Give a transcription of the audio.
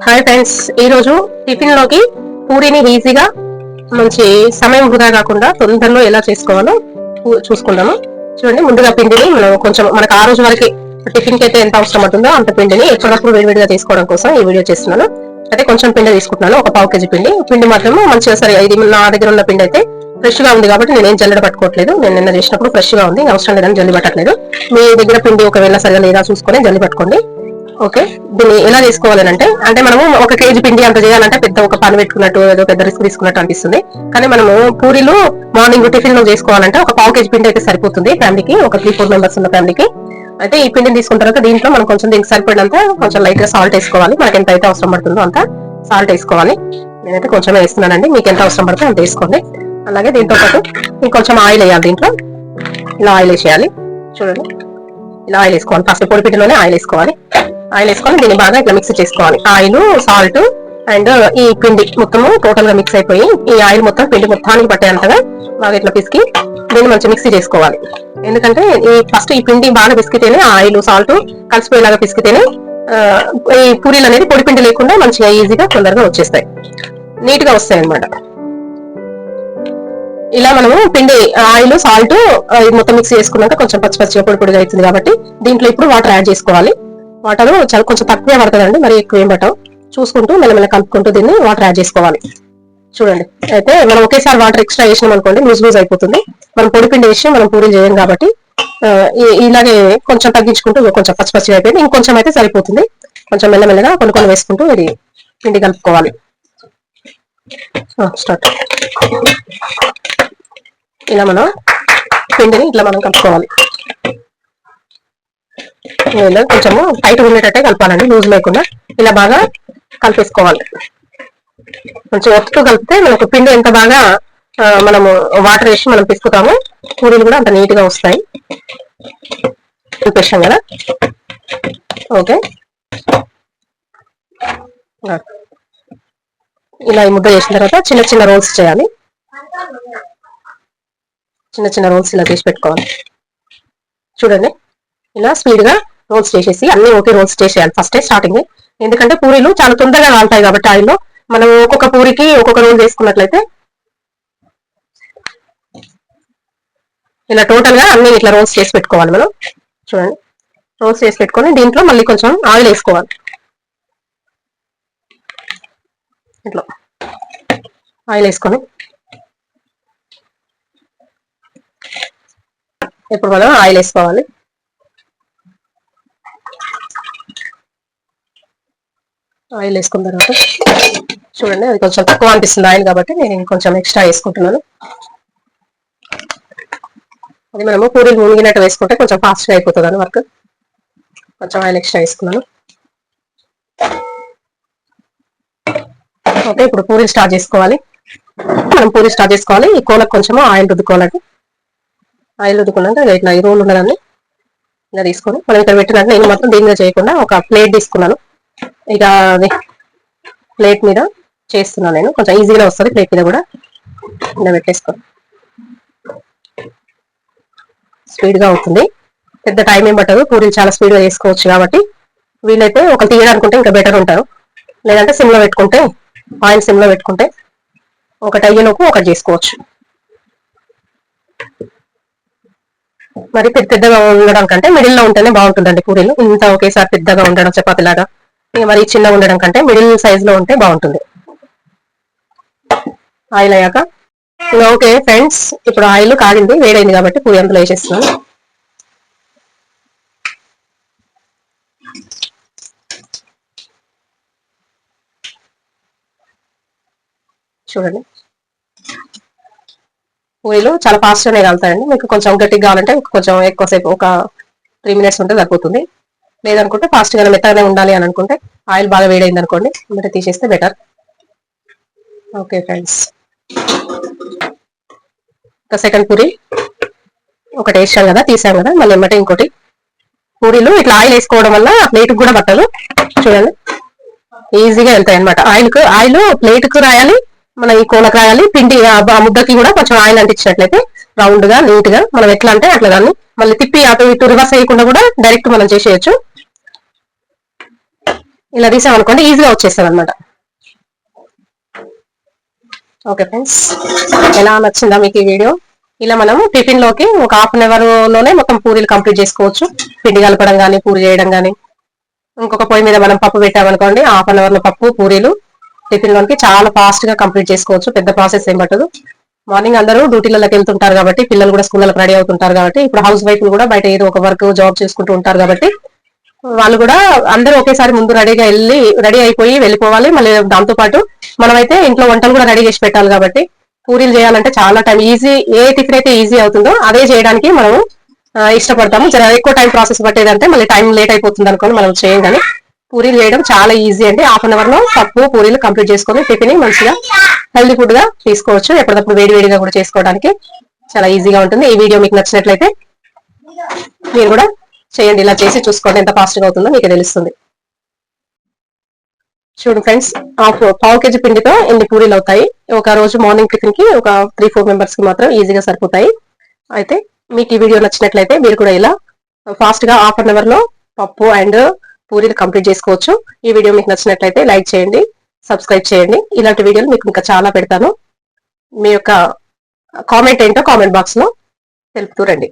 Hi friends, ఈ రోజు tiffin లోకి పూరీని ఈజీగా మంచి సమయం వృధా కాకుండా తొందరలో ఎలా చేసుకోవాలో చూసుకుందాము. చూడండి, ముందుగా పిండిని మనం కొంచెం మనకు ఆ రోజు వరకు టిఫిన్ కి అయితే ఎంత అవసరం అవుతుందో అంత పిండిని ఎప్పటికప్పుడు వేడివేడిగా తీసుకోవడం కోసం ఈ వీడియో చేస్తున్నాను. అయితే కొంచెం పిండి తీసుకుంటున్నాను, ఒక పావు కేజీ పిండి మాత్రము మంచిగా. సరే, ఇది నా దగ్గర ఉన్న పిండి అయితే ఫ్రెష్ గా ఉంది కాబట్టి నేనేం జల్లెడ పట్టుకోవట్లేదు. నేను నిన్న చేసినప్పుడు ఫ్రెష్ గా ఉంది, అవసరం లేదని జల్లి పట్టట్లేదు. మీ దగ్గర పిండి ఒకవేళ సరిగా లేదా చూసుకొని జల్లి పట్టుకోండి. ఓకే, దీన్ని ఎలా చేసుకోవాలని అంటే మనము ఒక కేజీ పిండి అంత చేయాలంటే పెద్ద ఒక పని పెట్టుకున్నట్టు, ఏదో పెద్ద రిస్క్ తీసుకున్నట్టు అనిపిస్తుంది. కానీ మనము పూరీలు మార్నింగ్ టిఫిన్ లో చేసుకోవాలంటే ఒక పావు కేజీ పిండి అయితే సరిపోతుంది ఫ్యామిలీకి, ఒక 3-4 మెంబర్స్ ఉన్న ఫ్యామిలీకి. అయితే ఈ పిండిని తీసుకున్న తర్వాత దీంట్లో మనం కొంచెం దీనికి సరిపడినంత కొంచెం లైట్ గా సాల్ట్ వేసుకోవాలి. మనకి ఎంత అయితే అవసరం పడుతుందో అంత సాల్ట్ వేసుకోవాలి. నేనైతే కొంచెం వేస్తున్నానండి, మీకు ఎంత అవసరం పడితే అంత వేసుకోండి. అలాగే దీంతో పాటు ఇంకొంచెం ఆయిల్ వేయాలి. దీంట్లో ఇలా ఆయిల్ వేసేయాలి. చూడండి, ఇలా ఆయిల్ వేసుకోవాలి. ఫస్ట్ పొడి పిండిలోనే ఆయిల్ వేసుకోవాలి. ఆయిల్ వేసుకొని దీన్ని బాగా ఇట్లా మిక్స్ చేసుకోవాలి. ఆయిల్, సాల్ట్ అండ్ ఈ పిండి మొత్తము టోటల్ గా మిక్స్ అయిపోయి ఈ ఆయిల్ మొత్తం పిండి మొత్తానికి పట్టేంతగా బాగా ఇట్లా పిసికి దీన్ని మంచిగా మిక్సీ చేసుకోవాలి. ఎందుకంటే ఫస్ట్ ఈ పిండి బాగా పిసికితేనే ఆయిల్, సాల్ట్ కలిసిపోయేలాగా పిసికితేనే ఈ పూరీలు అనేది పొడి పిండి లేకుండా మంచిగా ఈజీగా తొందరగా వచ్చేస్తాయి, నీట్ గా వస్తాయి అన్నమాట. ఇలా మనము పిండి, ఆయిల్, సాల్ట్ మొత్తం మిక్స్ చేసుకున్నాక కొంచెం పచ్చి పచ్చిగా పొడి పొడిగా అవుతుంది కాబట్టి దీంట్లో ఇప్పుడు వాటర్ యాడ్ చేసుకోవాలి. వాటర్ చాలా కొంచెం తక్కువే పడుతుందండి, మరి ఎక్కువ ఏం పట్టవు. చూసుకుంటూ మెల్లమెల్ల కలుపుకుంటూ దీన్ని వాటర్ యాడ్ చేసుకోవాలి. చూడండి, అయితే మనం ఒకేసారి వాటర్ ఎక్స్ట్రా వేసినాం అనుకోండి లూజ్ లూజ్ అయిపోతుంది. మనం పొడి పిండి వేసి మనం పూరీలు చేయం కాబట్టి ఇలాగే కొంచెం తగ్గించుకుంటూ కొంచెం పచ్చి పచ్చిగా అయిపోయింది, ఇంకొంచెం అయితే సరిపోతుంది. కొంచెం మెల్లమెల్లగా కొన్ని కొన్ని వేసుకుంటూ ఇది పిండి కలుపుకోవాలి. స్టార్ట్. ఇలా మనం పిండిని ఇట్లా మనం కలుపుకోవాలి. కొంచెము టైట్ ఉండేటట్టే కలపాలండి, లూజ్ లేకుండా. ఇలా బాగా కలిపేసుకోవాలి. కొంచెం ఒత్తుతో కలిపితే మనకు పిండి ఎంత బాగా మనము వాటర్ వేసి మనం పిసుకుతాము, పూరీలు కూడా అంత నీట్ గా వస్తాయి. కలిపేసాం కదా. ఓకే, ఇలా ఈ ముద్ద చేసిన తర్వాత చిన్న చిన్న రోల్స్ చేయాలి. చిన్న చిన్న రోల్స్ ఇలా చేసి పెట్టుకోవాలి. చూడండి, ఇలా స్పీడ్ గా రోల్స్ చేసేసి అన్ని ఒకే రోల్స్ చేసేయాలి ఫస్ట్ స్టార్టింగ్. ఎందుకంటే పూరీలు చాలా తొందరగా కాలుతాయి కాబట్టి ఆయిల్లో మనం ఒక్కొక్క పూరికి ఒక్కొక్క రోల్ చేసుకున్నట్లయితే ఇలా టోటల్ గా అన్ని ఇట్లా రోల్స్ చేసి పెట్టుకోవాలి మనం. చూడండి, రోల్స్ చేసి పెట్టుకొని దీంట్లో మళ్ళీ కొంచెం ఆయిల్ వేసుకోవాలి. ఇట్లా ఆయిల్ వేసుకొని ఇప్పుడు మనం ఆయిల్ వేసుకోవాలి. ఆయిల్ వేసుకున్న తర్వాత చూడండి, అది కొంచెం తక్కువ అనిపిస్తుంది ఆయిల్ కాబట్టి నేను ఇంకొంచెం ఎక్స్ట్రా వేసుకుంటున్నాను. అది మనము పూరీలు మునిగినట్టు వేసుకుంటే కొంచెం ఫాస్ట్గా అయిపోతుంది అని వర్క్. కొంచెం ఆయిల్ ఎక్స్ట్రా వేసుకున్నాను. ఓకే, ఇప్పుడు పూరీలు స్టార్ట్ చేసుకోవాలి. మనం పూరీలు స్టార్ట్ చేసుకోవాలి. ఈ కోలకు కొంచెము ఆయిల్ రుద్దుకోవాలి. ఆయిల్ రుద్దుకున్నాక ఇట్లా ఈ రోల్ ఉన్నదాన్ని ఇలా తీసుకొని మనం ఇక్కడ పెట్టినట్టు నేను మాత్రం దీని మీద చేయకుండా ఒక ప్లేట్ తీసుకున్నాను. ఇక అది ప్లేట్ మీద చేస్తున్నాను నేను, కొంచెం ఈజీగా వస్తుంది. ప్లేట్ మీద కూడా ఇలా పెట్టేసుకోండి, స్పీడ్ గా అవుతుంది. పెద్ద టైం ఏం పట్టదు, పూరీలు చాలా స్పీడ్ గా చేసుకోవచ్చు కాబట్టి వీళ్ళైతే ఒక తీయడానుకుంటే ఇంకా బెటర్ ఉంటారు. లేదంటే సిమ్ లో పెట్టుకుంటే, ఆయిల్ సిమ్ లో పెట్టుకుంటే ఒకటి అయ్యేలోపు ఒకటి చేసుకోవచ్చు. మరి పెద్దగా ఉండడం కంటే మిడిల్ లో ఉంటేనే బాగుంటుందండి పూరీలు. ఇంత ఒకేసారి పెద్దగా ఉండడం చపాతీలాగా మరి చిన్నగా ఉండడం కంటే మిడిల్ సైజ్ లో ఉంటే బాగుంటుంది. ఆయిల్ అయ్యాక ఓకే ఫ్రెండ్స్, ఇప్పుడు ఆయిల్ కాగింది, వేడైంది కాబట్టి పూరి అందులో వేసేస్తున్నాను. చూడండి, పూరీలు చాలా ఫాస్ట్ గానే కాలుతాయండి. మీకు కొంచెం గట్టిగా కావాలంటే కొంచెం ఎక్కువసేపు ఒక 3 minutes ఉంటే సరిపోతుంది. లేదనుకుంటే ఫాస్ట్ గా మెత్తగానే ఉండాలి అని అనుకుంటే ఆయిల్ బాగా వేడైంది అనుకోండి, అంటే తీసేస్తే బెటర్. ఓకే ఫ్రెండ్స్, ఒక సెకండ్ పూరి ఒకటి వేసాం కదా, తీసాం కదా, మళ్ళీ ఎమ్మటే ఇంకోటి. పూరీలు ఇట్లా ఆయిల్ వేసుకోవడం వల్ల ప్లేట్ కూడా పట్టదు. చూడండి, ఈజీగా వెళ్తాయి అనమాట. ఆయిల్ ప్లేట్ కు రాయాలి, మన ఈ కోలకు రాయాలి, పిండి ఆ ముద్దకి కూడా కొంచెం ఆయిల్ అంటించినట్లయితే రౌండ్ గా నీట్ గా మనం ఎట్లా అంటే అట్లా దాన్ని మళ్ళీ తిప్పి అటు ఇటు రివర్స్ వేయకుండా కూడా డైరెక్ట్ మనం చేసేయచ్చు. ఇలా తీసామనుకోండి ఈజీగా వచ్చేస్తుంది అనమాట. ఓకే ఫ్రెండ్స్, ఎలా నచ్చిందా మీకు ఈ వీడియో? ఇలా మనం టిఫిన్ లోకి ఒక హాఫ్ అన్ అవర్ లోనే మొత్తం పూరీలు కంప్లీట్ చేసుకోవచ్చు. పిండి కలపడం కానీ, పూరి చేయడం కానీ. ఇంకొక పొయ్యి మీద మనం పప్పు పెట్టామనుకోండి, హాఫ్ అన్ అవర్ లో పప్పు పూరీలు టిఫిన్ లోకి చాలా ఫాస్ట్ గా కంప్లీట్ చేసుకోవచ్చు. పెద్ద ప్రాసెస్ ఏం పట్టదు. మార్నింగ్ అందరూ డ్యూటీలకు వెళ్తుంటారు కాబట్టి, పిల్లలు కూడా స్కూళ్ళకి రెడీ అవుతుంటారు కాబట్టి, ఇప్పుడు హౌస్ వైఫ్లు కూడా బయట ఏదో ఒక వర్క్ జాబ్ చేసుకుంటూ ఉంటారు కాబట్టి, వాళ్ళు కూడా అందరూ ఒకేసారి ముందు రెడీ అయిపోయి వెళ్ళిపోవాలి. మళ్ళీ దాంతో పాటు మనమైతే ఇంట్లో వంటలు కూడా రెడీ చేసి పెట్టాలి కాబట్టి, పూరీలు చేయాలంటే చాలా టైం ఈజీ. ఏ టిఫిన్ అయితే ఈజీ అవుతుందో అదే చేయడానికి మనం ఇష్టపడతాము. ఎక్కువ టైం ప్రాసెస్ పట్టేదంటే మళ్ళీ టైం లేట్ అయిపోతుంది అనుకోని మనం చేయం. కానీ పూరీలు చేయడం చాలా ఈజీ అండి. హాఫ్ అన్ అవర్ లో పప్పు పూరీలు కంప్లీట్ చేసుకొని టిఫిన్ మంచిగా హెల్దీ ఫుడ్ గా తీసుకోవచ్చు. ఎప్పటికప్పుడు వేడిగా కూడా చేసుకోవడానికి చాలా ఈజీగా ఉంటుంది. ఈ వీడియో మీకు నచ్చినట్లయితే మీరు కూడా చేయండి. ఇలా చేసి చూసుకోండి ఎంత ఫాస్ట్ గా అవుతుందో మీకు తెలుస్తుంది. చూడండి ఫ్రెండ్స్, పావు కేజీ పిండితో ఎన్ని పూరీలు అవుతాయి. ఒక రోజు మార్నింగ్ టిఫిన్ కి ఒక 3-4 మెంబర్స్ కి మాత్రం ఈజీగా సరిపోతాయి. అయితే మీకు ఈ వీడియో నచ్చినట్లయితే మీరు కూడా ఇలా ఫాస్ట్ గా హాఫ్ అన్ అవర్ లో పప్పు అండ్ పూరీలు కంప్లీట్ చేసుకోవచ్చు. ఈ వీడియో మీకు నచ్చినట్లయితే లైక్ చేయండి, సబ్స్క్రైబ్ చేయండి. ఇలాంటి వీడియోలు మీకు ఇంకా చాలా పెడతాను. మీ యొక్క కామెంట్ ఏంటో కామెంట్ బాక్స్ లో తెలుపుతూ రండి.